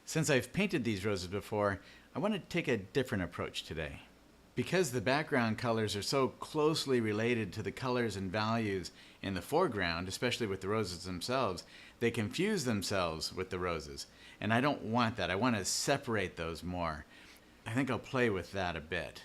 Since I've painted these roses before, I want to take a different approach today. Because the background colors are so closely related to the colors and values in the foreground, especially with the roses themselves, they confuse themselves with the roses. And I don't want that. I want to separate those more. I think I'll play with that a bit.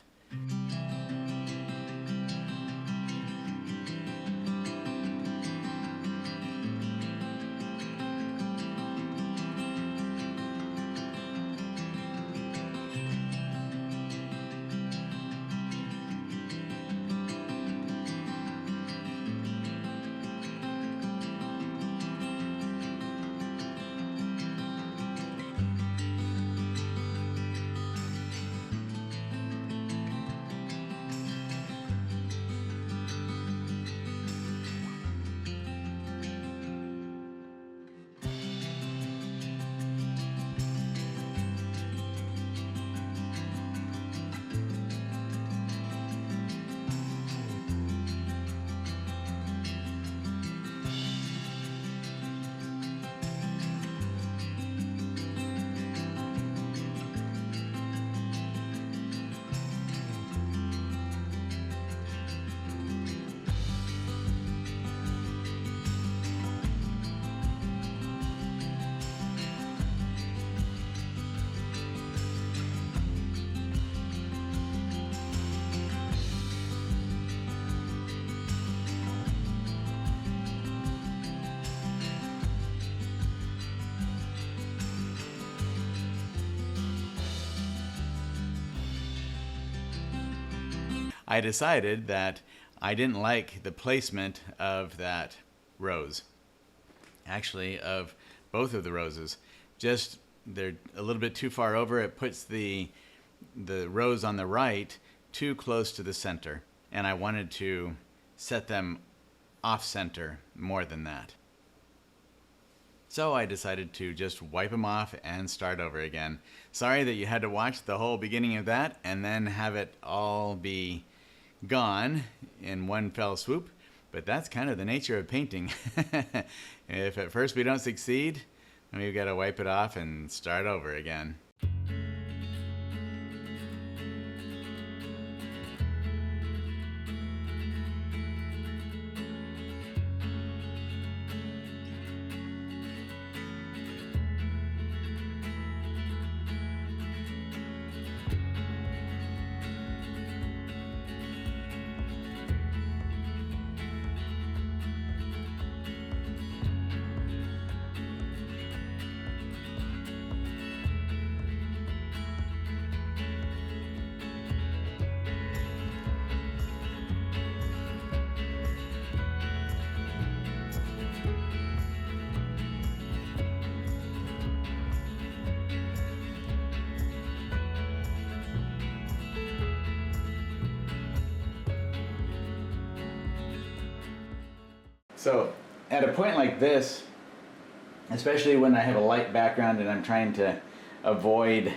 I decided that I didn't like the placement of that rose. Actually, of both of the roses. Just they're a little bit too far over. It puts the rose on the right too close to the center. And I wanted to set them off center more than that. So I decided to just wipe them off and start over again. Sorry that you had to watch the whole beginning of that and then have it all be gone in one fell swoop, but that's kind of the nature of painting. If at first we don't succeed, then we've got to wipe it off and start over again. So at a point like this, especially when I have a light background and I'm trying to avoid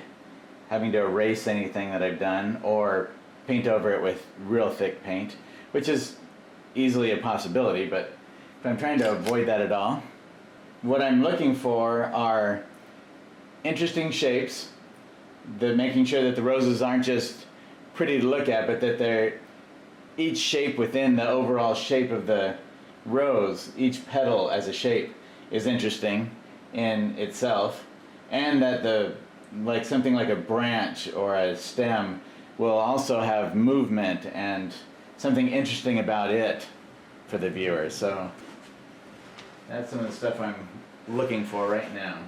having to erase anything that I've done or paint over it with real thick paint, which is easily a possibility, but if I'm trying to avoid that at all, what I'm looking for are interesting shapes, making sure that the roses aren't just pretty to look at, but that they're each shape within the overall shape of the rose, each petal as a shape is interesting in itself, and that something like a branch or a stem will also have movement and something interesting about it for the viewer. So that's some of the stuff I'm looking for right now.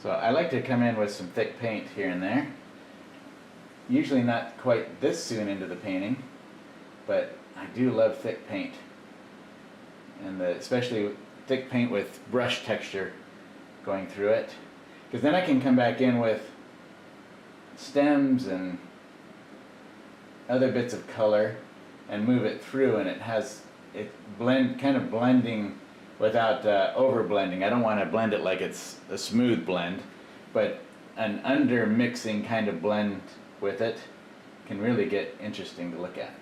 So I like to come in with some thick paint here and there. Usually not quite this soon into the painting, but I do love thick paint. And especially thick paint with brush texture going through it. Because then I can come back in with stems and other bits of color and move it through, and it kind of blending without over blending. I don't want to blend it like it's a smooth blend, but an under mixing kind of blend with it can really get interesting to look at.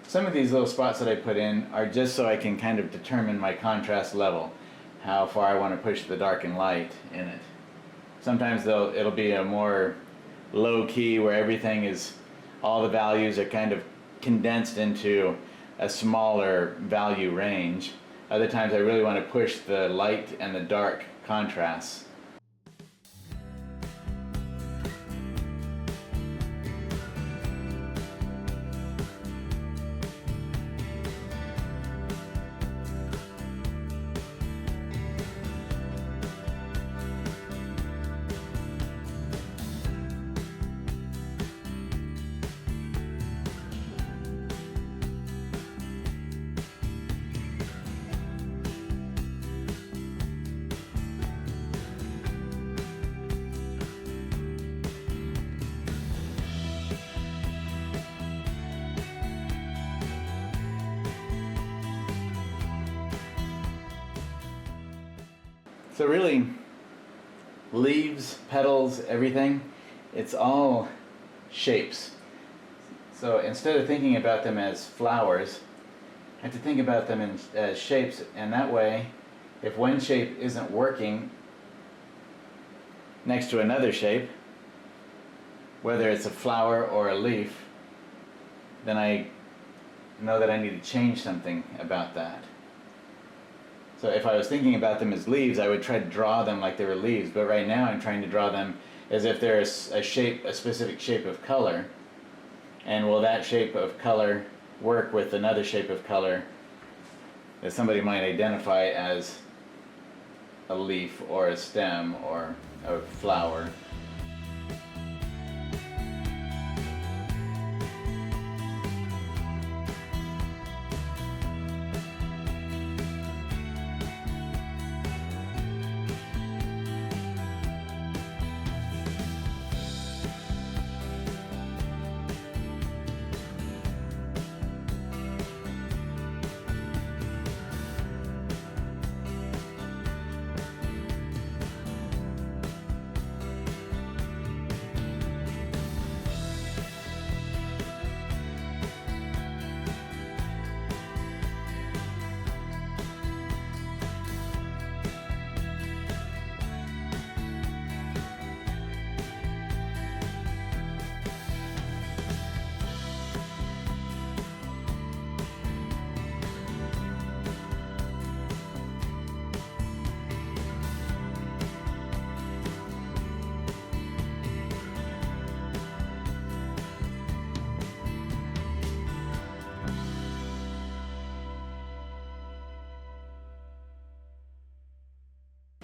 Some of these little spots that I put in are just so I can kind of determine my contrast level, how far I want to push the dark and light in it. Sometimes it'll be a more low key where all the values are kind of condensed into a smaller value range. Other times I really want to push the light and the dark contrasts. So really, leaves, petals, everything, it's all shapes. So instead of thinking about them as flowers, I have to think about them as shapes, and that way, if one shape isn't working next to another shape, whether it's a flower or a leaf, then I know that I need to change something about that. So if I was thinking about them as leaves, I would try to draw them like they were leaves, but right now I'm trying to draw them as if they're a specific shape of color. And will that shape of color work with another shape of color that somebody might identify as a leaf or a stem or a flower?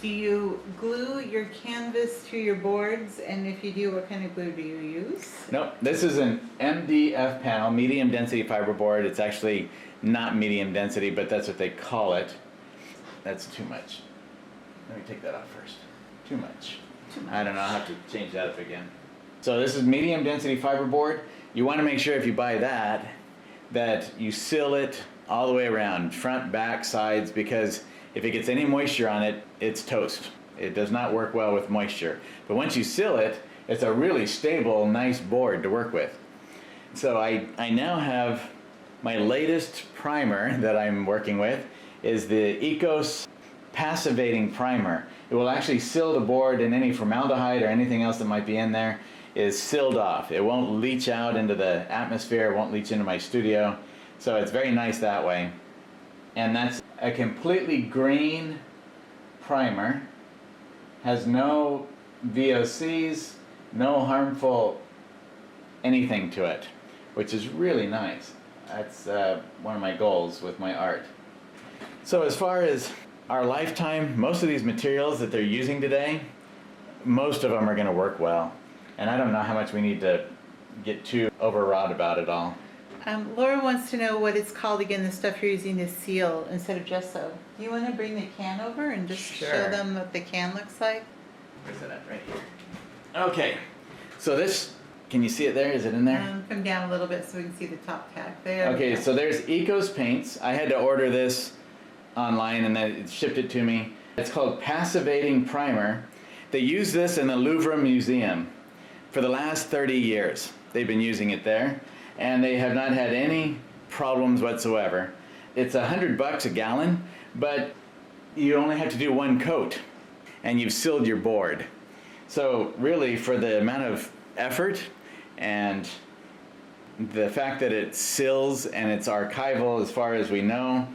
Do you glue your canvas to your boards? And if you do, what kind of glue do you use? Nope, this is an MDF panel, medium density fiberboard. It's actually not medium density, but that's what they call it. That's too much. Let me take that off first. Too much. I don't know, I'll have to change that up again. So this is medium density fiberboard. You want to make sure if you buy that you seal it all the way around, front, back, sides, because if it gets any moisture on it, it's toast. It does not work well with moisture. But once you seal it, it's a really stable, nice board to work with. So I now have my latest primer that I'm working with is the Ecos passivating primer. It will actually seal the board, and any formaldehyde or anything else that might be in there is sealed off. It won't leach out into the atmosphere, it won't leach into my studio. So it's very nice that way. And that's a completely green primer, has no VOCs, no harmful anything to it, which is really nice. That's one of my goals with my art. So as far as our lifetime, most of these materials that they're using today, most of them are going to work well. And I don't know how much we need to get too overwrought about it all. Laura wants to know what it's called again, the stuff you're using to seal instead of gesso. Do you want to bring the can over and just show them what the can looks like? Where's it at? Right here. Okay, so this, can you see it there? Is it in there? Come down a little bit so we can see the top tag. There. Okay, so there's Ecos paints. I had to order this online and then it shipped it to me. It's called Passivating Primer. They use this in the Louvre Museum for the last 30 years. They've been using it there, and they have not had any problems whatsoever. It's $100 a gallon, but you only have to do one coat, and you've sealed your board. So really, for the amount of effort and the fact that it seals and it's archival as far as we know,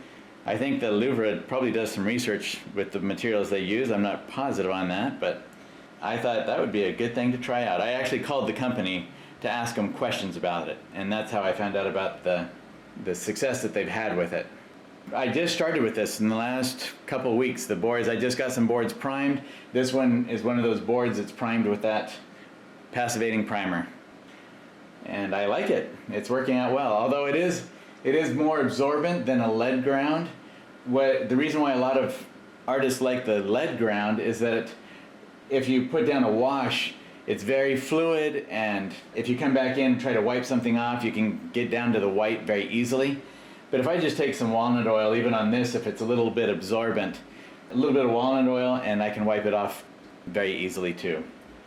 I think the Louvre probably does some research with the materials they use. I'm not positive on that, but I thought that would be a good thing to try out. I actually called the company to ask them questions about it, and that's how I found out about the success that they've had with it. I just started with this in the last couple weeks. The boards, I just got some boards primed. This one is one of those boards that's primed with that passivating primer. And I like it. It's working out well, although it is more absorbent than a lead ground. The reason why a lot of artists like the lead ground is that if you put down a wash, it's very fluid, and if you come back in and try to wipe something off, you can get down to the white very easily. But if I just take some walnut oil, even on this, if it's a little bit absorbent, a little bit of walnut oil, and I can wipe it off very easily too.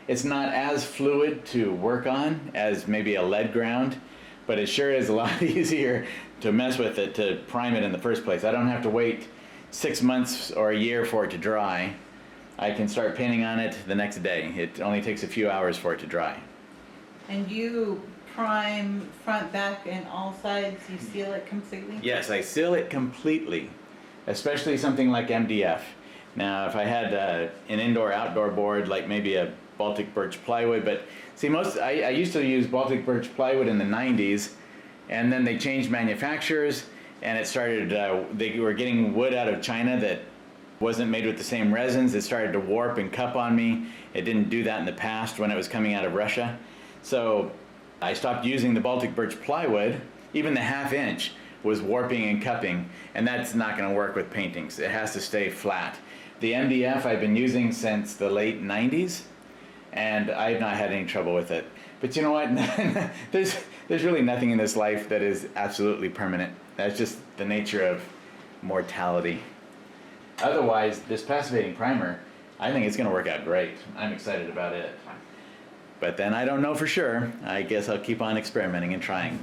It's not as fluid to work on as maybe a lead ground, but it sure is a lot easier to mess with it, to prime it in the first place. I don't have to wait 6 months or a year for it to dry. I can start painting on it the next day. It only takes a few hours for it to dry. And you prime front, back, and all sides? You seal it completely? Yes, I seal it completely, especially something like MDF. Now, if I had an indoor-outdoor board, like maybe a Baltic birch plywood, but see, I used to use Baltic birch plywood in the 90s, and then they changed manufacturers, and it started, they were getting wood out of China that wasn't made with the same resins. It started to warp and cup on me. It didn't do that in the past when it was coming out of Russia. So I stopped using the Baltic birch plywood. Even the 1/2 inch was warping and cupping, and that's not going to work with paintings. It has to stay flat. The MDF I've been using since the late 90s, and I've not had any trouble with it. But you know what? there's really nothing in this life that is absolutely permanent. That's just the nature of mortality. Otherwise, this passivating primer, I think it's going to work out great. I'm excited about it. But then I don't know for sure. I guess I'll keep on experimenting and trying.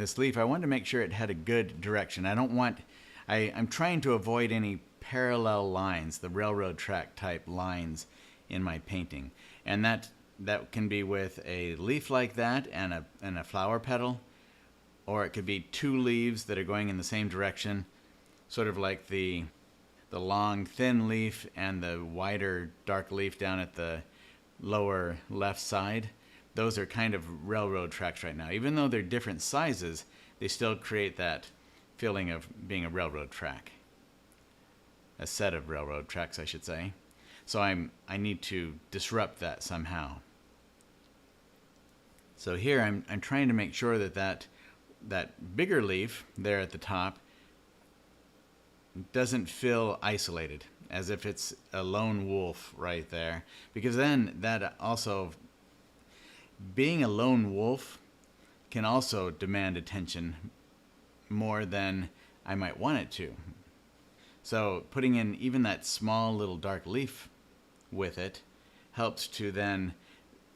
this leaf, I wanted to make sure it had a good direction. I'm trying to avoid any parallel lines, the railroad track type lines in my painting. And that can be with a leaf like that and a flower petal, or it could be two leaves that are going in the same direction, sort of like the long thin leaf and the wider dark leaf down at the lower left side. Those are kind of railroad tracks right now. Even though they're different sizes, they still create that feeling of being a railroad track. A set of railroad tracks, I should say. So I need to disrupt that somehow. So here I'm trying to make sure that bigger leaf there at the top doesn't feel isolated, as if it's a lone wolf right there. Because then that also, being a lone wolf can also demand attention more than I might want it to. So putting in even that small little dark leaf with it helps to then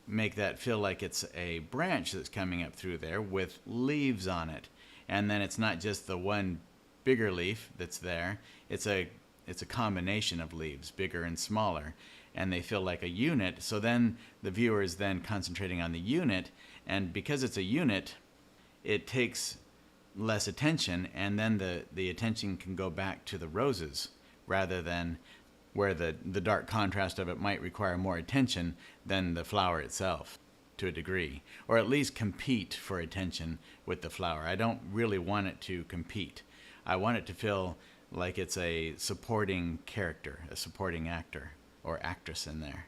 make that feel like it's a branch that's coming up through there with leaves on it. And then it's not just the one bigger leaf that's there. It's a combination of leaves, bigger and smaller, and they feel like a unit. So then the viewer is then concentrating on the unit, and because it's a unit, it takes less attention, and then the attention can go back to the roses rather than where the dark contrast of it might require more attention than the flower itself to a degree, or at least compete for attention with the flower. I don't really want it to compete. I want it to feel like it's a supporting character, a supporting actor or actress in there.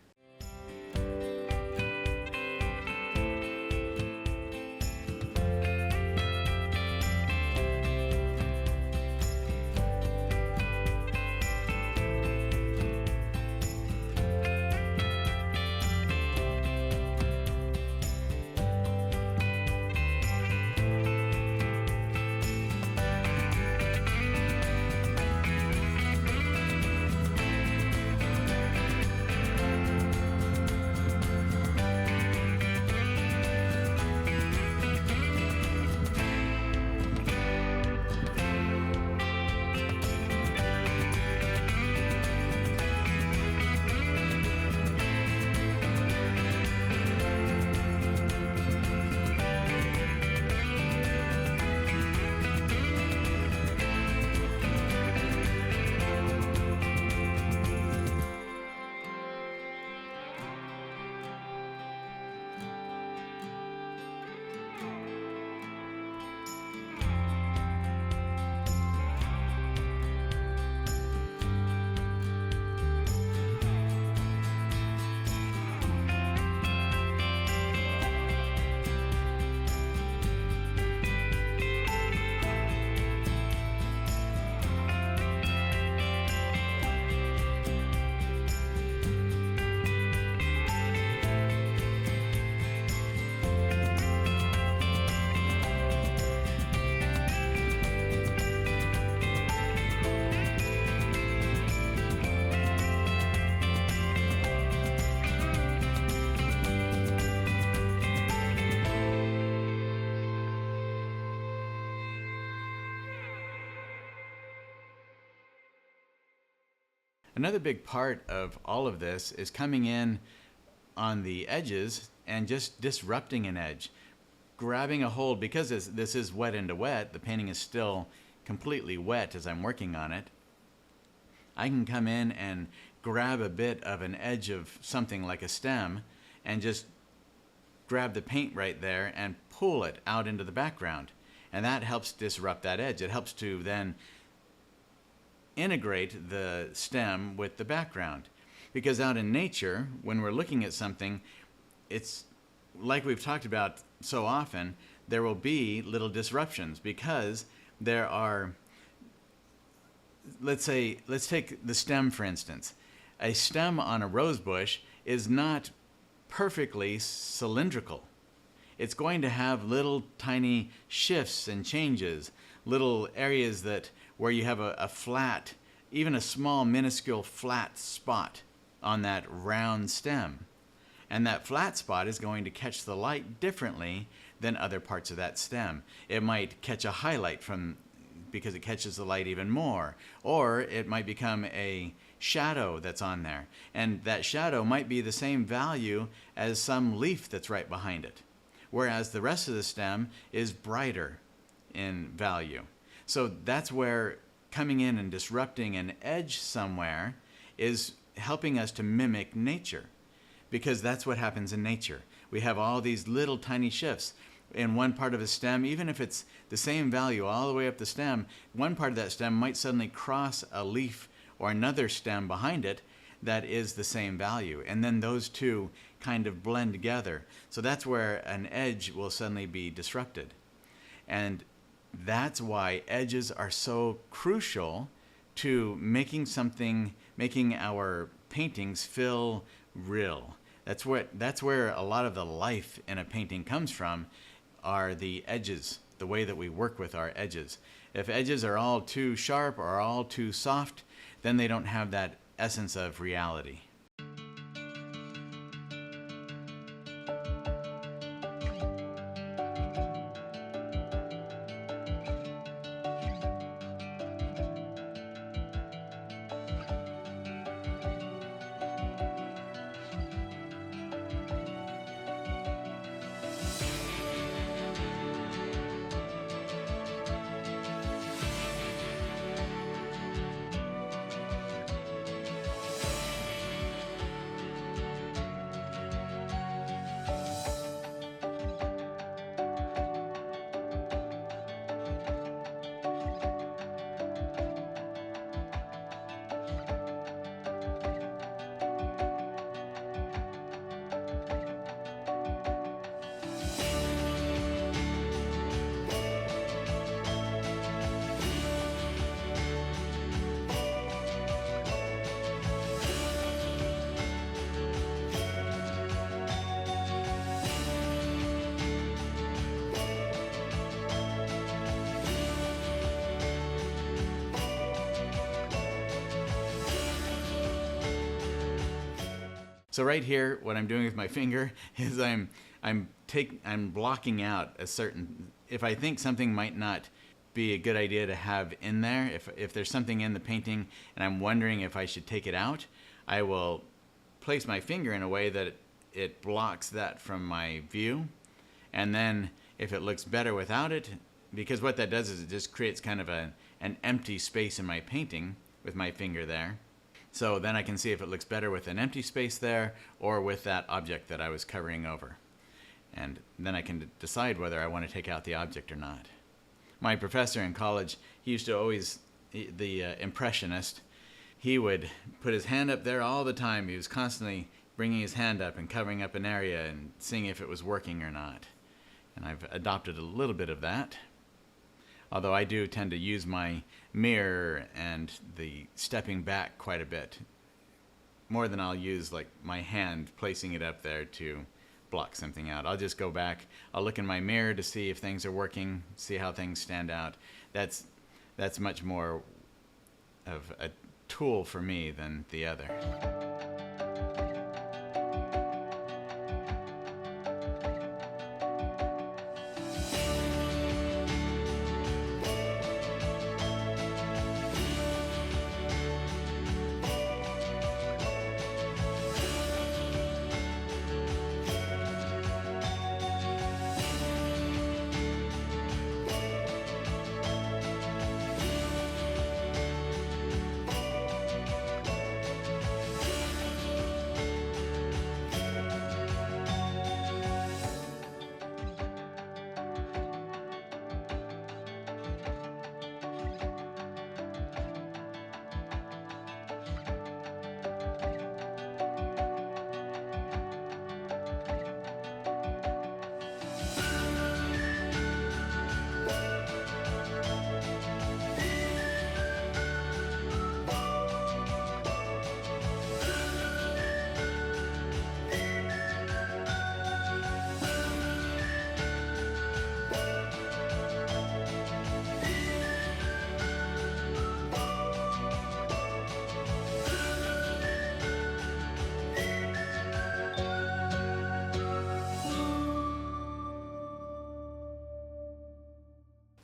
Another big part of all of this is coming in on the edges and just disrupting an edge. Grabbing a hold, because this is wet into wet, the painting is still completely wet as I'm working on it. I can come in and grab a bit of an edge of something like a stem and just grab the paint right there and pull it out into the background. And that helps disrupt that edge. It helps to then integrate the stem with the background. Because out in nature, when we're looking at something, it's like we've talked about so often, there will be little disruptions because there are, let's take the stem for instance. A stem on a rose bush is not perfectly cylindrical. It's going to have little tiny shifts and changes, little areas where you have a flat, even a small minuscule flat spot on that round stem. And that flat spot is going to catch the light differently than other parts of that stem. It might catch a highlight because it catches the light even more, or it might become a shadow that's on there, and that shadow might be the same value as some leaf that's right behind it, whereas the rest of the stem is brighter in value. So that's where coming in and disrupting an edge somewhere is helping us to mimic nature, because that's what happens in nature. We have all these little tiny shifts in one part of a stem. Even if it's the same value all the way up the stem, one part of that stem might suddenly cross a leaf or another stem behind it that is the same value, and then those two kind of blend together. So that's where an edge will suddenly be disrupted. And that's why edges are so crucial to making our paintings feel real. That's where a lot of the life in a painting comes from, are the edges, the way that we work with our edges. If edges are all too sharp or all too soft, then they don't have that essence of reality. So right here, what I'm doing with my finger is I'm blocking out a certain, if I think something might not be a good idea to have in there, if there's something in the painting and I'm wondering if I should take it out, I will place my finger in a way that it blocks that from my view. And then if it looks better without it, because what that does is it just creates kind of an empty space in my painting with my finger there. So then I can see if it looks better with an empty space there or with that object that I was covering over. And then I can decide whether I want to take out the object or not. My professor in college, he used to always, the impressionist, he would put his hand up there all the time. He was constantly bringing his hand up and covering up an area and seeing if it was working or not. And I've adopted a little bit of that. Although I do tend to use my mirror and the stepping back quite a bit, more than I'll use like my hand placing it up there to block something out. I'll just go back, I'll look in my mirror to see if things are working, see how things stand out. That's much more of a tool for me than the other.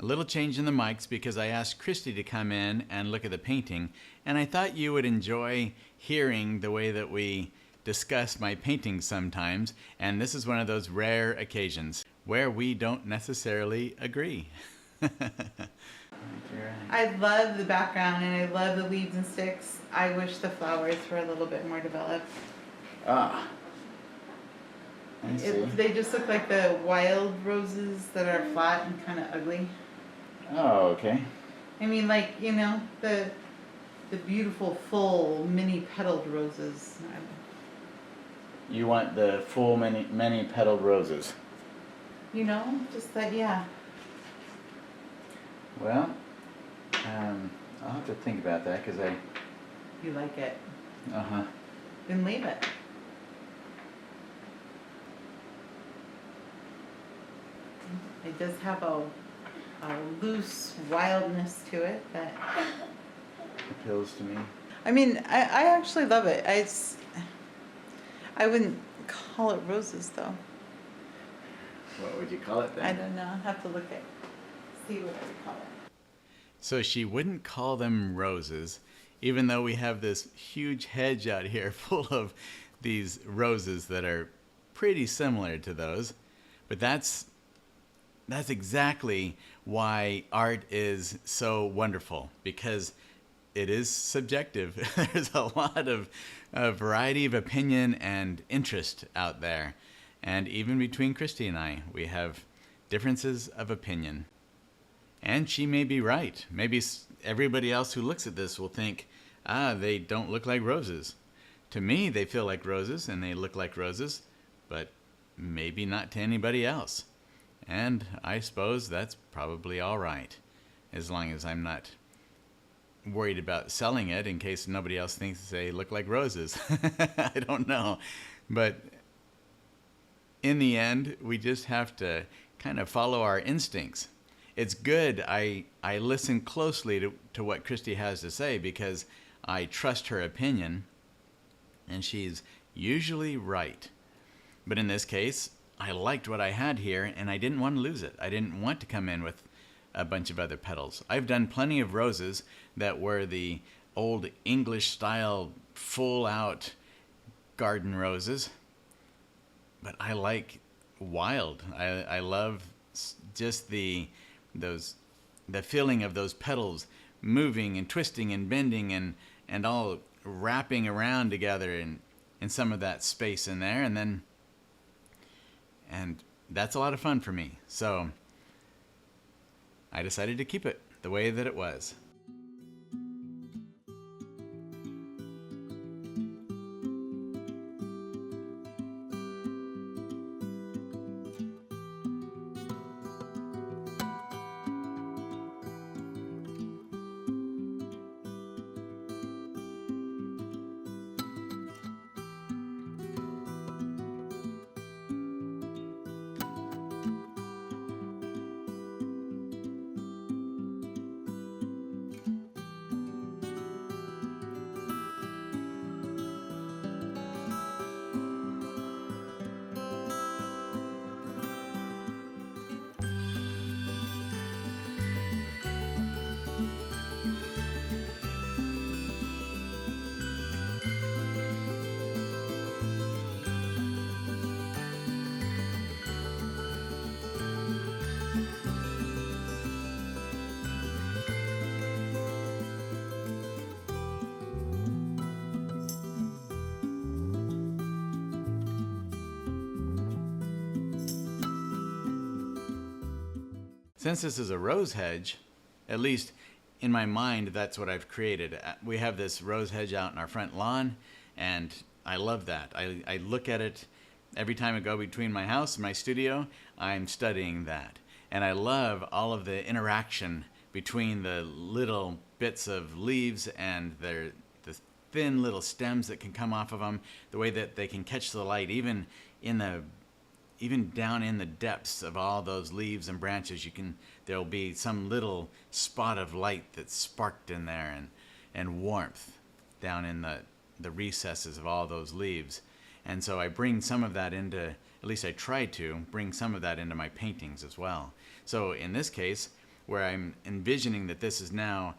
A little change in the mics because I asked Christy to come in and look at the painting, and I thought you would enjoy hearing the way that we discuss my paintings sometimes, and this is one of those rare occasions where we don't necessarily agree. I love the background and I love the leaves and sticks. I wish the flowers were a little bit more developed. Ah, I see. They just look like the wild roses that are flat and kind of ugly. Oh, okay. I mean, like, you know, the beautiful full many petaled roses. You want the full many petaled roses. You know, just that, yeah. Well, I'll have to think about that because You like it. Uh-huh. Then leave it. It does have a loose wildness to it that Appeals to me. I mean, I actually love it. I wouldn't call it roses though. What would you call it then? I don't know. I'll have to see what I would call it. So she wouldn't call them roses, even though we have this huge hedge out here full of these roses that are pretty similar to those. But that's exactly why art is so wonderful, because it is subjective. There's a lot of variety of opinion and interest out there. And even between Christy and I, we have differences of opinion. And she may be right. Maybe everybody else who looks at this will think, they don't look like roses. To me, they feel like roses and they look like roses, but maybe not to anybody else. And I suppose that's probably all right, as long as I'm not worried about selling it in case nobody else thinks they look like roses. I don't know. But in the end, we just have to kind of follow our instincts. It's good I listen closely to what Christy has to say because I trust her opinion, and she's usually right. But in this case, I liked what I had here, and I didn't want to lose it. I didn't want to come in with a bunch of other petals. I've done plenty of roses that were the old English-style, full-out garden roses, but I like wild. I love just the feeling of those petals moving and twisting and bending and all wrapping around together in some of that space in there, and that's a lot of fun for me. So I decided to keep it the way that it was. Since this is a rose hedge, at least in my mind, that's what I've created. We have this rose hedge out in our front lawn, and I love that. I look at it every time I go between my house and my studio. I'm studying that. And I love all of the interaction between the little bits of leaves and the thin little stems that can come off of them, the way that they can catch the light, even down in the depths of all those leaves and branches, there'll be some little spot of light that's sparked in there, and warmth down in the recesses of all those leaves. And so I bring some of that into, at least I try to bring some of that into my paintings as well. So in this case, where I'm envisioning that this is now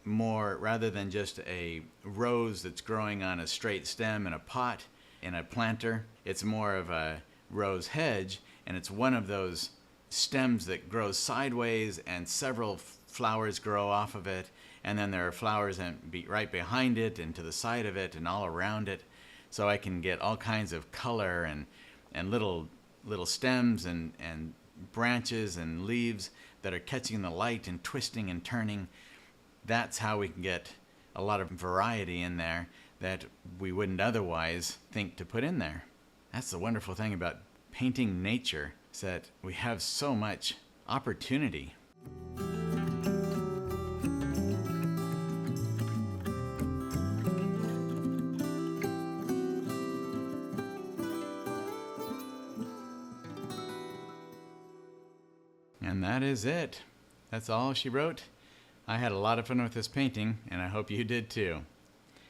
more, rather than just a rose that's growing on a straight stem in a pot in a planter, it's more of a rose hedge, and it's one of those stems that grows sideways and several flowers grow off of it, and then there are flowers right behind it and to the side of it and all around it, so I can get all kinds of color and little stems and branches and leaves that are catching the light and twisting and turning. That's how we can get a lot of variety in there that we wouldn't otherwise think to put in there. That's the wonderful thing about painting nature, is that we have so much opportunity. And that is it. That's all she wrote. I had a lot of fun with this painting, and I hope you did too.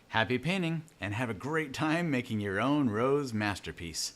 Happy painting, and have a great time making your own rose masterpiece.